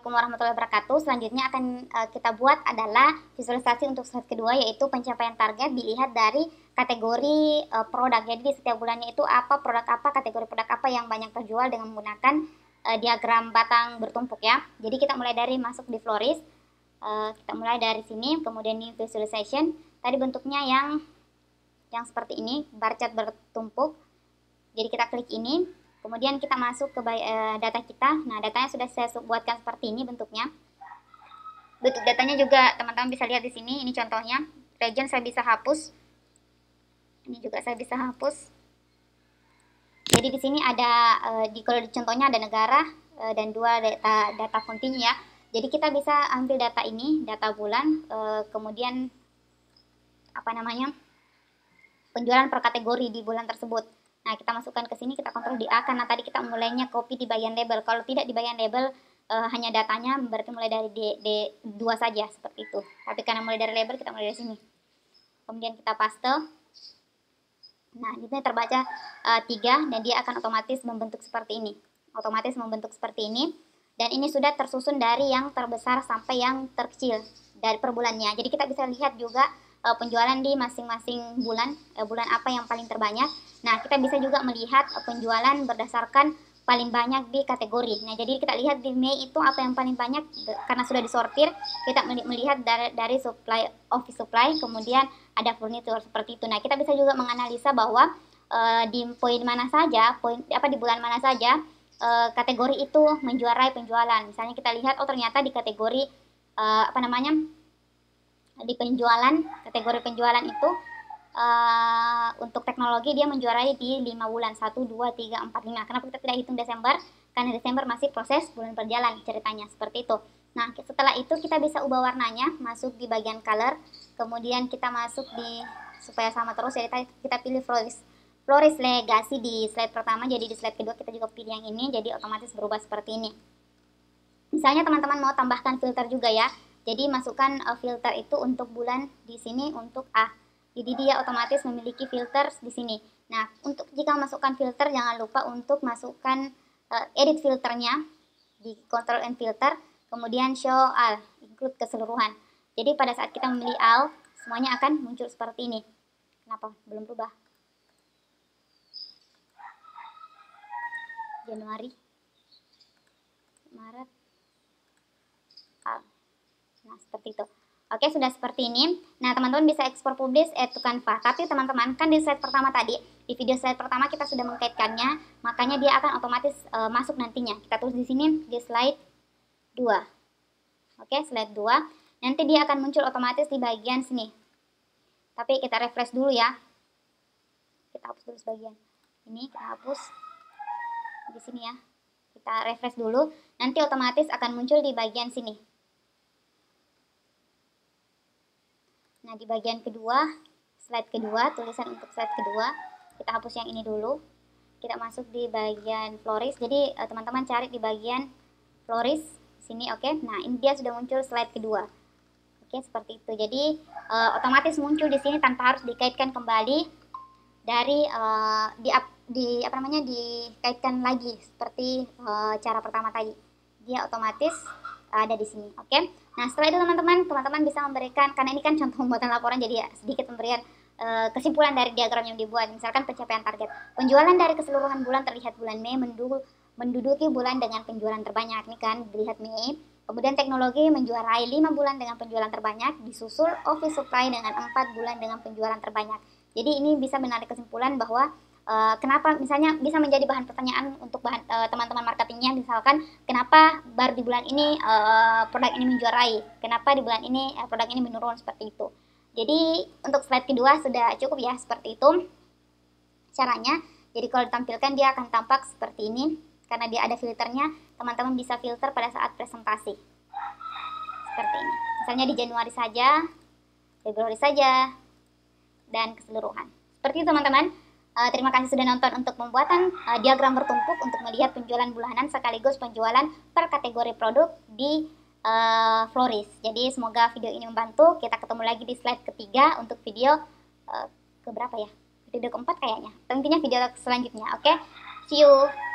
Assalamualaikum warahmatullahi wabarakatuh. Selanjutnya akan kita buat adalah visualisasi untuk slide kedua, yaitu pencapaian target dilihat dari kategori produk. Jadi di setiap bulannya itu apa produk apa, kategori produk apa yang banyak terjual dengan menggunakan diagram batang bertumpuk ya. Jadi kita mulai dari masuk di Floris. Kita mulai dari sini, kemudian di visualization. Tadi bentuknya yang seperti ini, bar chart bertumpuk. Jadi kita klik ini. Kemudian kita masuk ke data kita. Nah, datanya sudah saya buatkan seperti ini bentuknya. Bentuk datanya juga teman-teman bisa lihat di sini. Ini contohnya. Region saya bisa hapus. Ini juga saya bisa hapus. Jadi di sini ada kalau contohnya ada negara dan dua data kontinu ya. Jadi kita bisa ambil data ini, data bulan, kemudian penjualan per kategori di bulan tersebut. Nah, kita masukkan ke sini, kita kontrol di A karena tadi kita mulainya copy di bagian label. Kalau tidak di bagian label hanya datanya, berarti mulai dari D2 saja seperti itu. Tapi karena mulai dari label, kita mulai dari sini. Kemudian kita paste. Nah, ini terbaca 3 dan dia akan otomatis membentuk seperti ini. Dan ini sudah tersusun dari yang terbesar sampai yang terkecil dari per bulannya. Jadi kita bisa lihat juga penjualan di masing-masing bulan, bulan apa yang paling terbanyak. Nah, kita bisa juga melihat penjualan berdasarkan paling banyak di kategori. Nah, jadi kita lihat di Mei itu apa yang paling banyak karena sudah disortir. Kita melihat dari supply, office supply, kemudian ada furniture seperti itu. Nah, kita bisa juga menganalisa bahwa di poin mana saja, di bulan mana saja kategori itu menjuarai penjualan. Misalnya kita lihat, oh ternyata di kategori di kategori penjualan itu untuk teknologi dia menjuarai di 5 bulan, 1, 2, 3, 4, 5. Kenapa kita tidak hitung Desember? Karena Desember masih proses bulan berjalan ceritanya, seperti itu. Nah, setelah itu kita bisa ubah warnanya, masuk di bagian color, kemudian kita masuk di, supaya sama terus, ya kita pilih Floris Legacy di slide pertama, jadi di slide kedua kita juga pilih yang ini, jadi otomatis berubah seperti ini. Misalnya teman-teman mau tambahkan filter juga ya. Jadi masukkan filter itu untuk bulan di sini untuk A. Jadi dia otomatis memiliki filter di sini. Nah, untuk jika masukkan filter jangan lupa untuk masukkan edit filternya di control and filter, kemudian show all, include keseluruhan. Jadi pada saat kita memilih all, semuanya akan muncul seperti ini. Kenapa belum berubah? Januari, Maret, all. Nah, seperti itu. Oke, sudah seperti ini. Nah, teman-teman bisa ekspor publish to Canva. Tapi teman-teman, kan di slide pertama tadi, di video slide pertama kita sudah mengkaitkannya, makanya dia akan otomatis masuk nantinya. Kita tulis di sini di slide 2. Oke, slide 2. Nanti dia akan muncul otomatis di bagian sini. Tapi kita refresh dulu ya. Kita hapus dulu sebagian. Ini kita hapus di sini ya. Kita refresh dulu, nanti otomatis akan muncul di bagian sini. Nah, di bagian kedua, slide kedua, tulisan untuk slide kedua, kita hapus yang ini dulu. Kita masuk di bagian Floris. Jadi teman-teman cari di bagian Floris sini, oke. Nah, ini dia sudah muncul slide kedua. Oke, seperti itu. Jadi otomatis muncul di sini tanpa harus dikaitkan kembali dari dikaitkan lagi seperti cara pertama tadi. Dia otomatis ada di sini, oke. Nah, setelah itu teman-teman bisa memberikan, karena ini kan contoh pembuatan laporan, jadi ya sedikit memberikan kesimpulan dari diagram yang dibuat. Misalkan pencapaian target penjualan dari keseluruhan bulan terlihat bulan Mei menduduki bulan dengan penjualan terbanyak. Ini kan dilihat Mei. Kemudian teknologi menjuarai 5 bulan dengan penjualan terbanyak, disusul office supply dengan 4 bulan dengan penjualan terbanyak. Jadi ini bisa menarik kesimpulan bahwa kenapa misalnya bisa menjadi bahan pertanyaan untuk teman-teman marketingnya, misalkan kenapa baru di bulan ini produk ini menjuarai, kenapa di bulan ini produk ini menurun, seperti itu. Jadi untuk slide kedua sudah cukup ya, seperti itu caranya. Jadi kalau ditampilkan dia akan tampak seperti ini, karena dia ada filternya. Teman-teman bisa filter pada saat presentasi seperti ini, misalnya di Januari saja, Februari saja, dan keseluruhan. Seperti itu teman-teman. Terima kasih sudah nonton untuk pembuatan diagram bertumpuk untuk melihat penjualan bulanan sekaligus penjualan per kategori produk di Floris. Jadi semoga video ini membantu. Kita ketemu lagi di slide ketiga untuk video keberapa ya? Video keempat kayaknya. Intinya video selanjutnya. Oke, see you.